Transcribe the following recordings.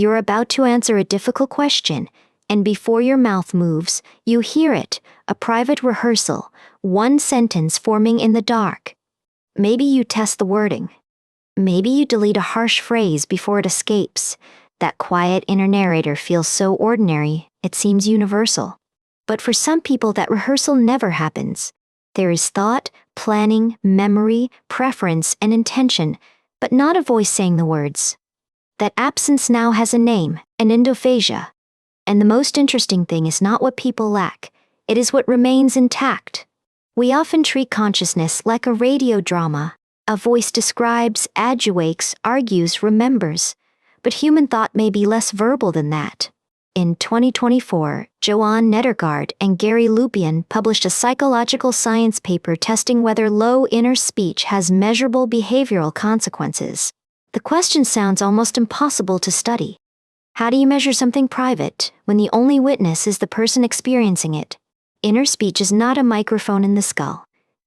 You're about to answer a difficult question, and before your mouth moves, you hear it, a private rehearsal, one sentence forming in the dark. Maybe you test the wording. Maybe you delete a harsh phrase before it escapes. That quiet inner narrator feels so ordinary, it seems universal. But for some people, that rehearsal never happens. There is thought, planning, memory, preference, and intention, but not a voice saying the words. That absence now has a name, Anendophasia. And the most interesting thing is not what people lack, it is what remains intact. We often treat consciousness like a radio drama. A voice describes, adjuvates, argues, remembers. But human thought may be less verbal than that. In 2024, Johanne Nedergaard and Gary Lupyan published a psychological science paper testing whether low inner speech has measurable behavioral consequences. The question sounds almost impossible to study. How do you measure something private when the only witness is the person experiencing it? Inner speech is not a microphone in the skull.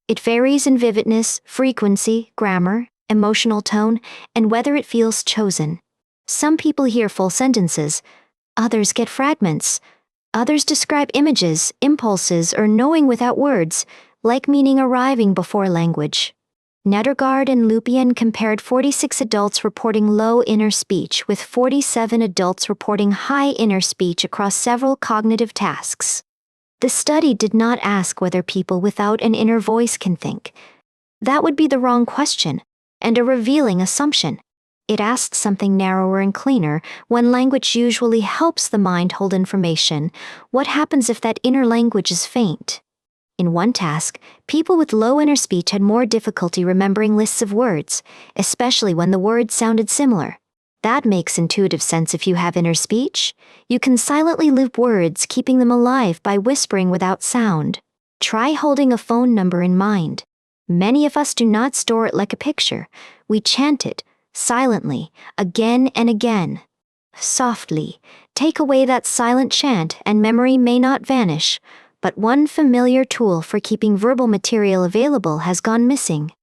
It varies in vividness, frequency, grammar, emotional tone, and whether it feels chosen. Some people hear full sentences, others get fragments. Others describe images, impulses, or knowing without words, like meaning arriving before language. Nedergaard and Lupyan compared 46 adults reporting low inner speech with 47 adults reporting high inner speech across several cognitive tasks. The study did not ask whether people without an inner voice can think. That would be the wrong question, and a revealing assumption. It asked something narrower and cleaner. When language usually helps the mind hold information, what happens if that inner language is faint? In one task, people with low inner speech had more difficulty remembering lists of words, especially when the words sounded similar. That makes intuitive sense if you have inner speech. You can silently loop words, keeping them alive by whispering without sound. Try holding a phone number in mind. Many of us do not store it like a picture. We chant it, silently, again and again. Softly, take away that silent chant and memory may not vanish, but one familiar tool for keeping verbal material available has gone missing.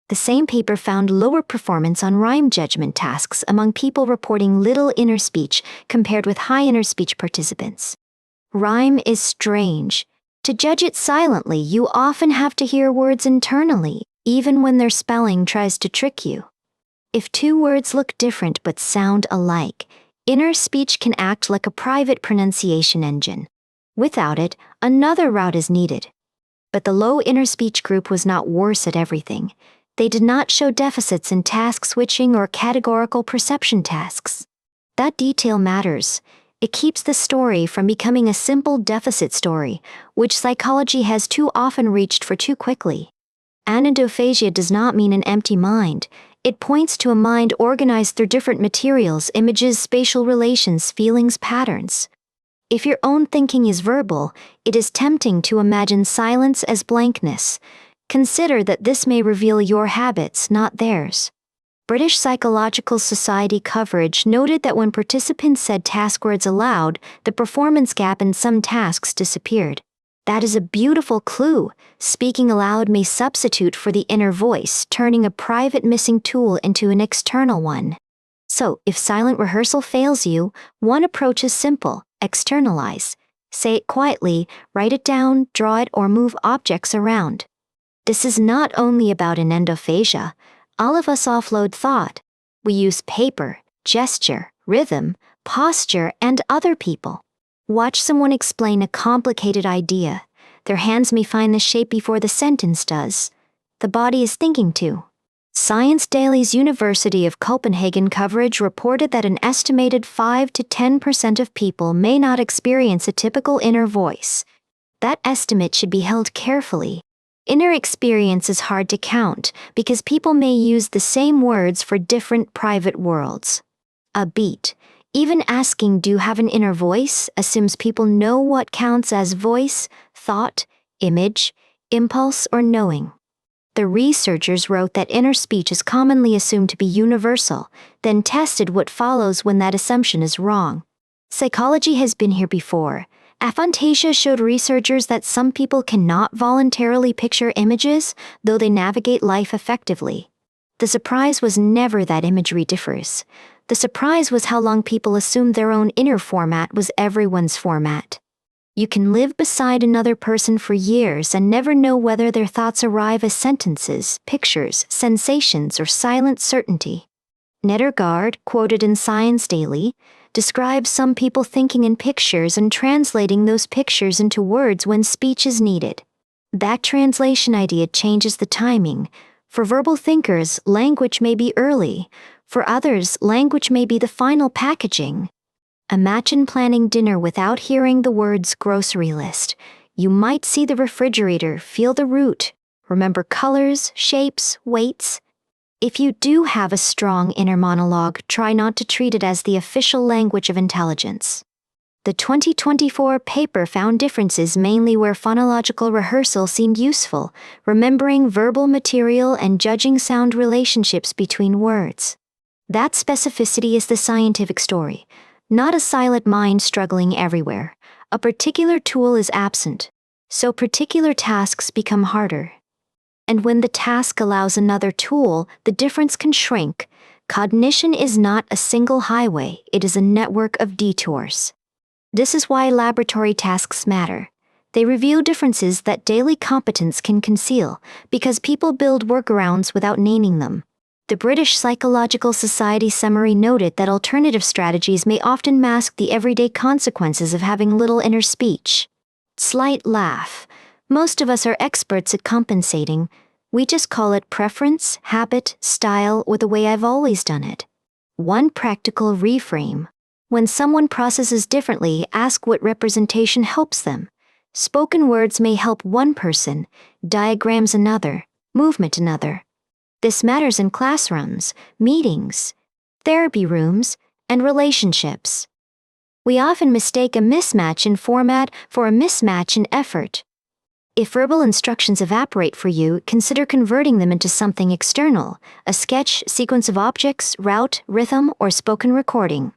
The same paper found lower performance on rhyme judgment tasks among people reporting little inner speech compared with high inner speech participants. Rhyme is strange. To judge it silently, you often have to hear words internally, even when their spelling tries to trick you. If two words look different but sound alike, inner speech can act like a private pronunciation engine. Without it, another route is needed. But the low inner speech group was not worse at everything. They did not show deficits in task switching or categorical perception tasks. That detail matters. It keeps the story from becoming a simple deficit story, which psychology has too often reached for too quickly. Anendophasia does not mean an empty mind. It points to a mind organized through different materials, images, spatial relations, feelings, patterns. If your own thinking is verbal, it is tempting to imagine silence as blankness. Consider that this may reveal your habits, not theirs. British Psychological Society coverage noted that when participants said task words aloud, the performance gap in some tasks disappeared. That is a beautiful clue. Speaking aloud may substitute for the inner voice, turning a private missing tool into an external one. So, if silent rehearsal fails you, one approach is simple: externalize. Say it quietly, write it down, draw it, or move objects around. This is not only about anendophasia. All of us offload thought. We use paper, gesture, rhythm, posture, and other people. Watch someone explain a complicated idea. Their hands may find the shape before the sentence does. The body is thinking too. ScienceDaily's University of Copenhagen coverage reported that an estimated 5 to 10% of people may not experience a typical inner voice. That estimate should be held carefully. Inner experience is hard to count because people may use the same words for different private worlds. A beat. Even asking, do you have an inner voice, assumes people know what counts as voice, thought, image, impulse, or knowing. The researchers wrote that inner speech is commonly assumed to be universal, then tested what follows when that assumption is wrong. Psychology has been here before. Aphantasia showed researchers that some people cannot voluntarily picture images, though they navigate life effectively. The surprise was never that imagery differs. The surprise was how long people assumed their own inner format was everyone's format. You can live beside another person for years and never know whether their thoughts arrive as sentences, pictures, sensations, or silent certainty. Nedergaard, quoted in ScienceDaily, describes some people thinking in pictures and translating those pictures into words when speech is needed. That translation idea changes the timing. For verbal thinkers, language may be early. For others, language may be the final packaging. Imagine planning dinner without hearing the words grocery list. You might see the refrigerator, feel the root, remember colors, shapes, weights. If you do have a strong inner monologue, try not to treat it as the official language of intelligence. The 2024 paper found differences mainly where phonological rehearsal seemed useful, remembering verbal material and judging sound relationships between words. That specificity is the scientific story, not a silent mind struggling everywhere. A particular tool is absent, so particular tasks become harder. And when the task allows another tool, the difference can shrink. Cognition is not a single highway, it is a network of detours. This is why laboratory tasks matter. They reveal differences that daily competence can conceal, because people build workarounds without naming them. The British Psychological Society summary noted that alternative strategies may often mask the everyday consequences of having little inner speech. Slight laugh. Most of us are experts at compensating. We just call it preference, habit, style, or the way I've always done it. One practical reframe. When someone processes differently, ask what representation helps them. Spoken words may help one person, diagrams another, movement another. This matters in classrooms, meetings, therapy rooms, and relationships. We often mistake a mismatch in format for a mismatch in effort. If verbal instructions evaporate for you, consider converting them into something external, a sketch, sequence of objects, route, rhythm, or spoken recording.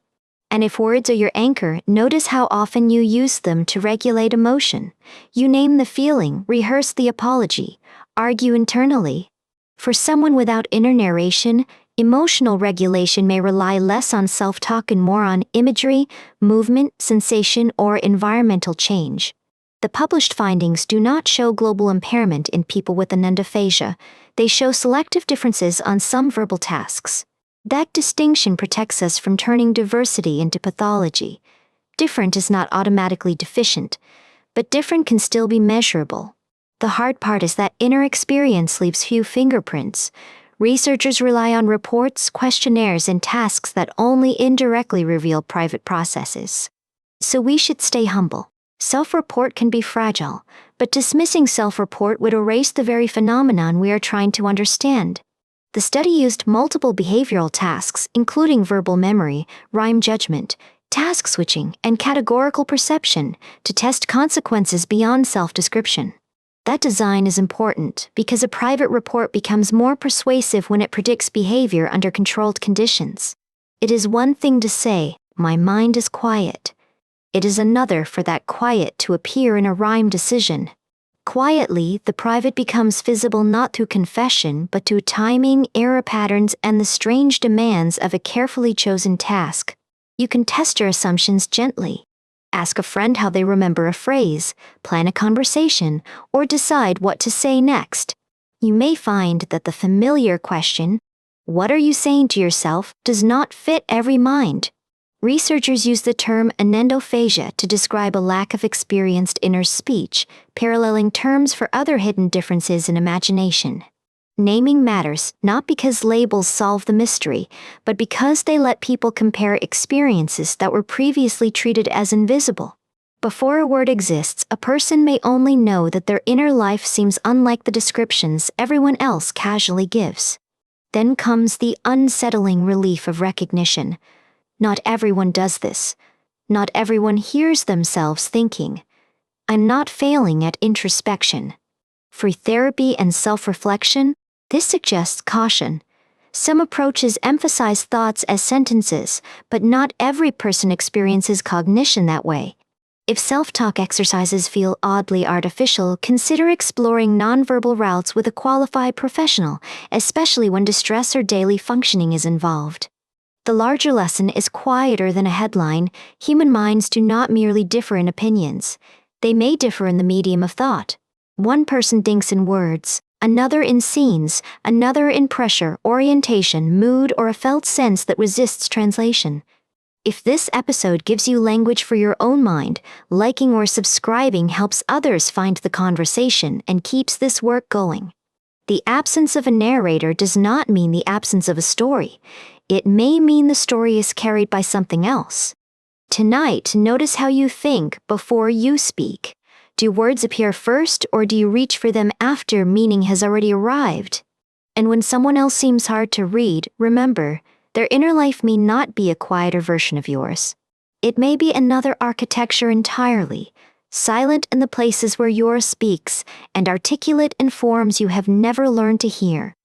And if words are your anchor, notice how often you use them to regulate emotion. You name the feeling, rehearse the apology, argue internally. For someone without inner narration, emotional regulation may rely less on self-talk and more on imagery, movement, sensation, or environmental change. The published findings do not show global impairment in people with Anendophasia. They show selective differences on some verbal tasks. That distinction protects us from turning diversity into pathology. Different is not automatically deficient, but different can still be measurable. The hard part is that inner experience leaves few fingerprints. Researchers rely on reports, questionnaires, and tasks that only indirectly reveal private processes. So we should stay humble. Self-report can be fragile, but dismissing self-report would erase the very phenomenon we are trying to understand. The study used multiple behavioral tasks, including verbal memory, rhyme judgment, task switching, and categorical perception, to test consequences beyond self-description. That design is important because a private report becomes more persuasive when it predicts behavior under controlled conditions. It is one thing to say, "My mind is quiet." It is another for that quiet to appear in a rhyme decision. Quietly, the private becomes visible not through confession but through timing, error patterns, and the strange demands of a carefully chosen task. You can test your assumptions gently. Ask a friend how they remember a phrase, plan a conversation, or decide what to say next. You may find that the familiar question, "What are you saying to yourself?" does not fit every mind. Researchers use the term Anendophasia to describe a lack of experienced inner speech, paralleling terms for other hidden differences in imagination. Naming matters not because labels solve the mystery, but because they let people compare experiences that were previously treated as invisible. Before a word exists, a person may only know that their inner life seems unlike the descriptions everyone else casually gives. Then comes the unsettling relief of recognition. Not everyone does this. Not everyone hears themselves thinking, "I'm not failing at introspection." For therapy and self-reflection, this suggests caution. Some approaches emphasize thoughts as sentences, but not every person experiences cognition that way. If self-talk exercises feel oddly artificial, consider exploring nonverbal routes with a qualified professional, especially when distress or daily functioning is involved. The larger lesson is quieter than a headline. Human minds do not merely differ in opinions. They may differ in the medium of thought. One person thinks in words, another in scenes, another in pressure, orientation, mood, or a felt sense that resists translation. If this episode gives you language for your own mind, liking or subscribing helps others find the conversation and keeps this work going. The absence of a narrator does not mean the absence of a story. It may mean the story is carried by something else. Tonight, notice how you think before you speak. Do words appear first, or do you reach for them after meaning has already arrived? And when someone else seems hard to read, remember, their inner life may not be a quieter version of yours. It may be another architecture entirely, silent in the places where yours speaks, and articulate in forms you have never learned to hear.